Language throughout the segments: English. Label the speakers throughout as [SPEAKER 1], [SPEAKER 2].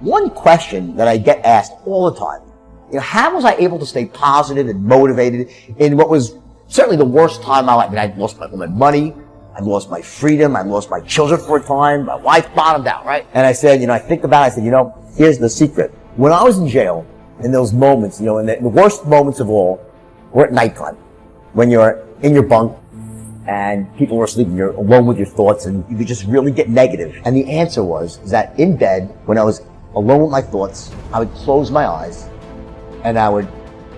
[SPEAKER 1] one question that I get asked all the time, how was I able to stay positive and motivated in what was certainly the worst time of my life? I mean, I lost all my money, I lost my freedom, I lost my children for a time, my wife bottomed out, right? And I said, I think about it, I said, here's the secret. When I was in jail, in those moments, and the worst moments of all were at nighttime, when you're in your bunk and people are asleep and you're alone with your thoughts and you could just really get negative. And the answer was that in bed, when I was alone with my thoughts, I would close my eyes and I would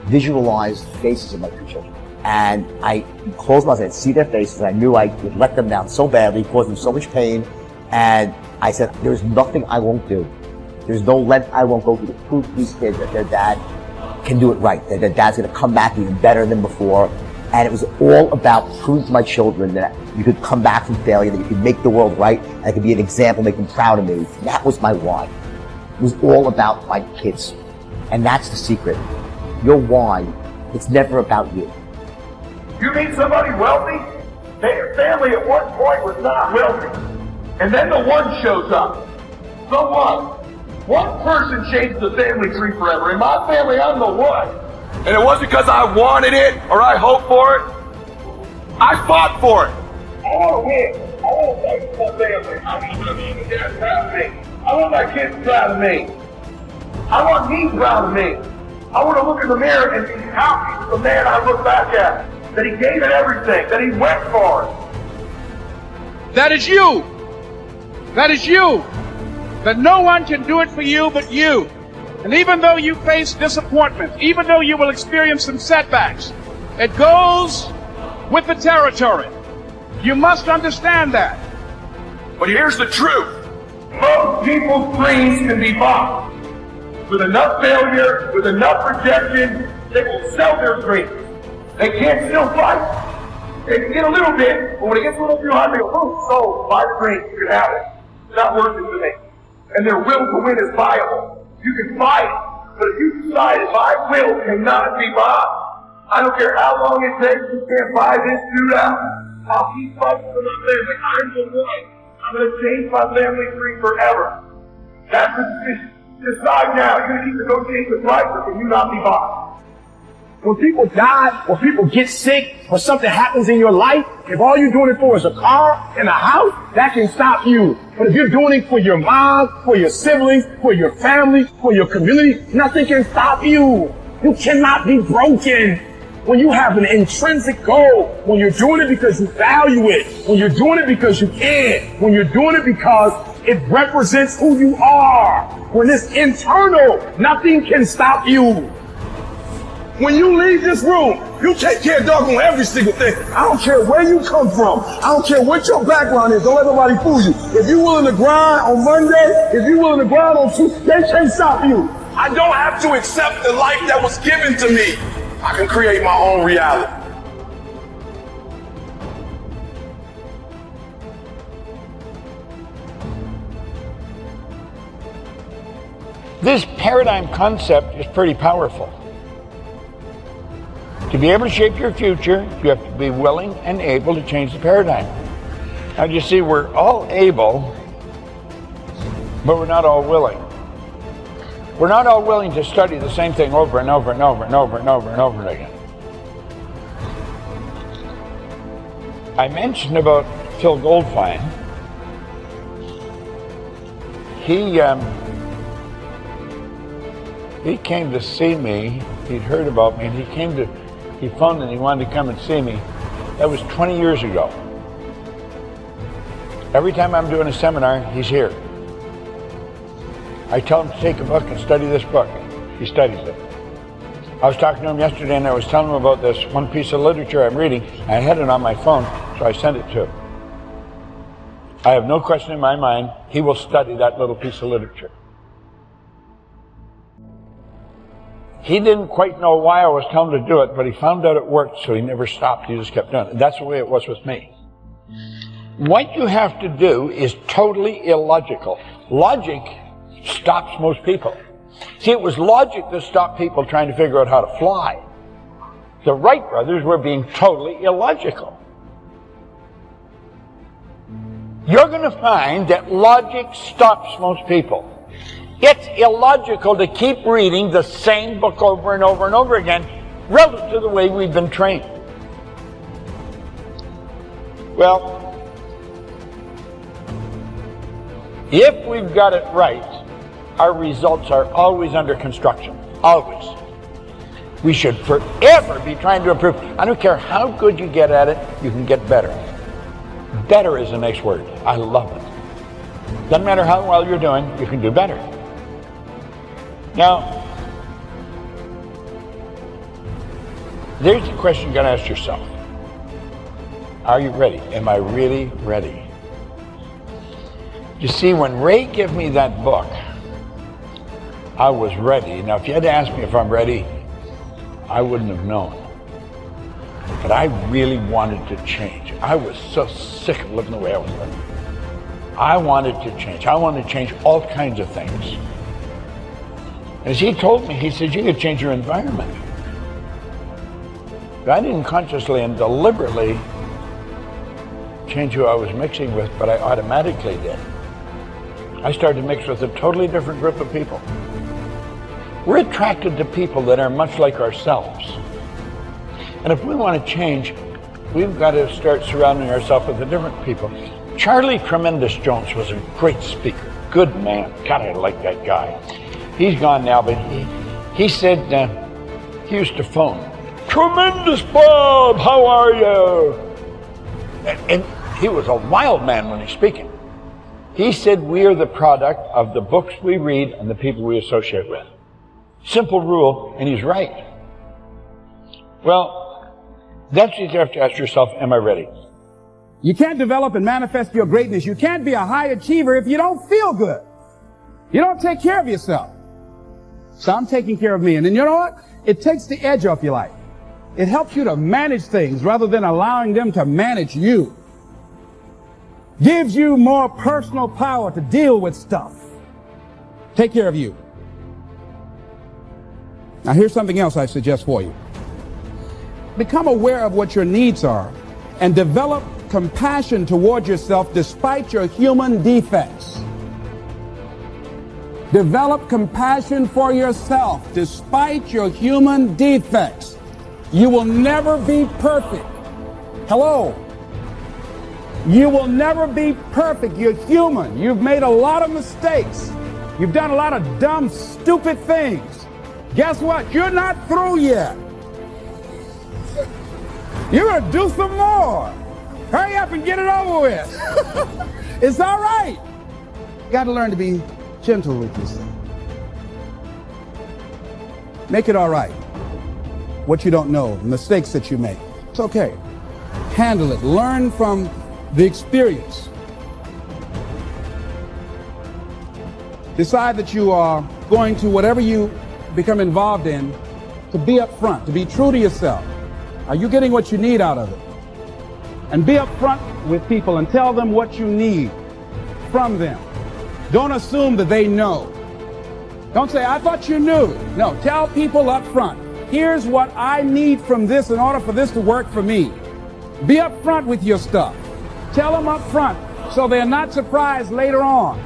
[SPEAKER 1] visualize the faces of my two children. And I closed my eyes and see their faces. I knew I would let them down so badly, cause them so much pain. And I said, there's nothing I won't do. There's no length I won't go to prove to these kids that their dad can do it right, that their dad's going to come back even better than before. And it was all about proving to my children that you could come back from failure, that you could make the world right, and I could be an example, make them proud of me. That was my why. It was all about my kids. And that's the secret. Your why, it's never about you.
[SPEAKER 2] You mean somebody wealthy? Their family at one point was not wealthy. And then the one shows up. So what? One person changes the family tree forever. In my family, I'm the one. And it wasn't because I wanted it or I hoped for it. I fought for it. I want to win. I want to fight for my family. I want my mom and dad proud of me. I want my kids proud of me. I want me proud of me. I want to look in the mirror and be happy with the man I look back at. That he gave it everything. That he went for it.
[SPEAKER 3] That is you. That is you. That no one can do it for you but you. And even though you face disappointment, even though you will experience some setbacks, it goes with the territory. You must understand that.
[SPEAKER 2] But here's the truth. Most people's dreams can be bought. With enough failure, with enough rejection, they will sell their dreams. They can't still fight. They can get a little bit, but when it gets a little too hard, they go, oh, so, buy the dream, you can have it. It's not worth it to me. And their will to win is viable. You can fight, but if you decide my will cannot be bought, I don't care how long it takes, you can't buy this dude out. I'll keep fighting for my family. I'm the one. I'm going to change my family tree forever. That's the decision. Decide now. You're going to keep negotiating with life, or can you not be bought?
[SPEAKER 4] When people die, or people get sick, or something happens in your life, if all you're doing it for is a car and a house, that can stop you. But if you're doing it for your mom, for your siblings, for your family, for your community, nothing can stop you. You cannot be broken. When you have an intrinsic goal, when you're doing it because you value it, when you're doing it because you care, when you're doing it because it represents who you are, when it's internal, nothing can stop you. When you leave this room, you take care of doggone every single thing. I don't care where you come from. I don't care what your background is. Don't let nobody fool you. If you're willing to grind on Monday, if you're willing to grind on Tuesday, they can't stop you. I don't have to accept the life that was given to me. I can create my own reality.
[SPEAKER 5] This paradigm concept is pretty powerful. To be able to shape your future, you have to be willing and able to change the paradigm. Now, you see, we're all able, but we're not all willing. We're not all willing to study the same thing over and over and over and over and over and over again. I mentioned about Phil Goldfine. He came to see me. He'd heard about me, and he phoned and he wanted to come and see me. That was 20 years ago. Every time I'm doing a seminar, he's here. I tell him to take a book and study this book. He studies it. I was talking to him yesterday and I was telling him about this one piece of literature I'm reading. I had it on my phone, so I sent it to him. I have no question in my mind, he will study that little piece of literature. He didn't quite know why I was telling him to do it, but he found out it worked, so he never stopped. He just kept doing it. That's the way it was with me. What you have to do is totally illogical. Logic stops most people. See, it was logic that stopped people trying to figure out how to fly. The Wright brothers were being totally illogical. You're going to find that logic stops most people. It's illogical to keep reading the same book over and over and over again relative to the way we've been trained. Well, if we've got it right, our results are always under construction. Always. We should forever be trying to improve. I don't care how good you get at it, you can get better. Better is the next word. I love it. Doesn't matter how well you're doing, you can do better. Now, there's the question you got to ask yourself. Are you ready? Am I really ready? You see, when Ray gave me that book, I was ready. Now, if you had to ask me if I'm ready, I wouldn't have known. But I really wanted to change. I was so sick of living the way I was living. I wanted to change. I wanted to change all kinds of things. As he told me, he said, you could change your environment. I didn't consciously and deliberately change who I was mixing with, but I automatically did. I started to mix with a totally different group of people. We're attracted to people that are much like ourselves. And if we want to change, we've got to start surrounding ourselves with the different people. Charlie Tremendous Jones was a great speaker, good man. God, I like that guy. He's gone now, but he said he used to phone, "Tremendous Bob, how are you?" And he was a wild man when he's speaking. He said we are the product of the books we read and the people we associate with. Simple rule, and he's right. Well, that's what you have to ask yourself, am I ready?
[SPEAKER 3] You can't develop and manifest your greatness. You can't be a high achiever if you don't feel good. You don't take care of yourself. So I'm taking care of me. And then you know what? It takes the edge off your life. It helps you to manage things rather than allowing them to manage you. Gives you more personal power to deal with stuff. Take care of you. Now here's something else I suggest for you. Become aware of what your needs are and develop compassion toward yourself despite your human defects. Develop compassion for yourself despite your human defects. You will never be perfect. Hello. You will never be perfect. You're human. You've made a lot of mistakes. You've done a lot of dumb, stupid things. Guess what? You're not through yet. You're going to do some more. Hurry up and get it over with. It's all right. You got to learn to be gentle with yourself. Make it all right. What you don't know, the mistakes that you make. It's okay. Handle it. Learn from the experience. Decide that you are going to, whatever you become involved in, to be up front, to be true to yourself. Are you getting what you need out of it? And be up front with people and tell them what you need from them. Don't assume that they know. Don't say, I thought you knew. No, tell people up front, here's what I need from this in order for this to work for me. Be up front with your stuff. Tell them up front so they're not surprised later on.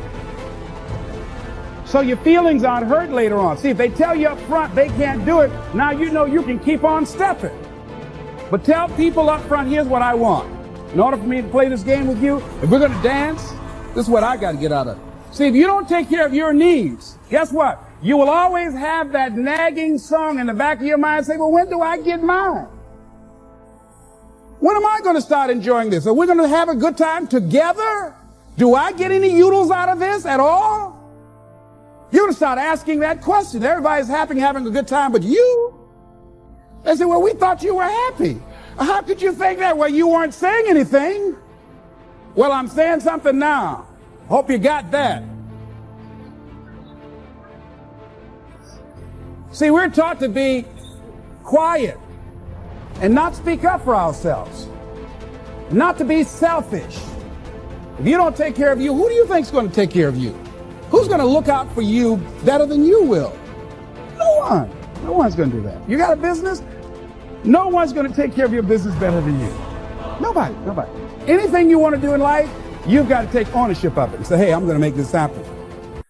[SPEAKER 3] So your feelings aren't hurt later on. See, if they tell you up front they can't do it, now you know you can keep on stepping. But tell people up front, here's what I want. In order for me to play this game with you, if we're going to dance, this is what I got to get out of it. See, if you don't take care of your needs, guess what? You will always have that nagging song in the back of your mind say, well, when do I get mine? When am I going to start enjoying this? Are we going to have a good time together? Do I get any oodles out of this at all? You're going to start asking that question. Everybody's happy having a good time, but you? They say, well, we thought you were happy. How could you think that? Well, you weren't saying anything. Well, I'm saying something now. Hope you got that. See, we're taught to be quiet and not speak up for ourselves, not to be selfish. If you don't take care of you, who do you think is going to take care of you? Who's going to look out for you better than you will? No one. No one's going to do that. You got a business? No one's going to take care of your business better than you. Nobody. Anything you want to do in life, you've got to take ownership of it and say, hey, I'm going to make this happen.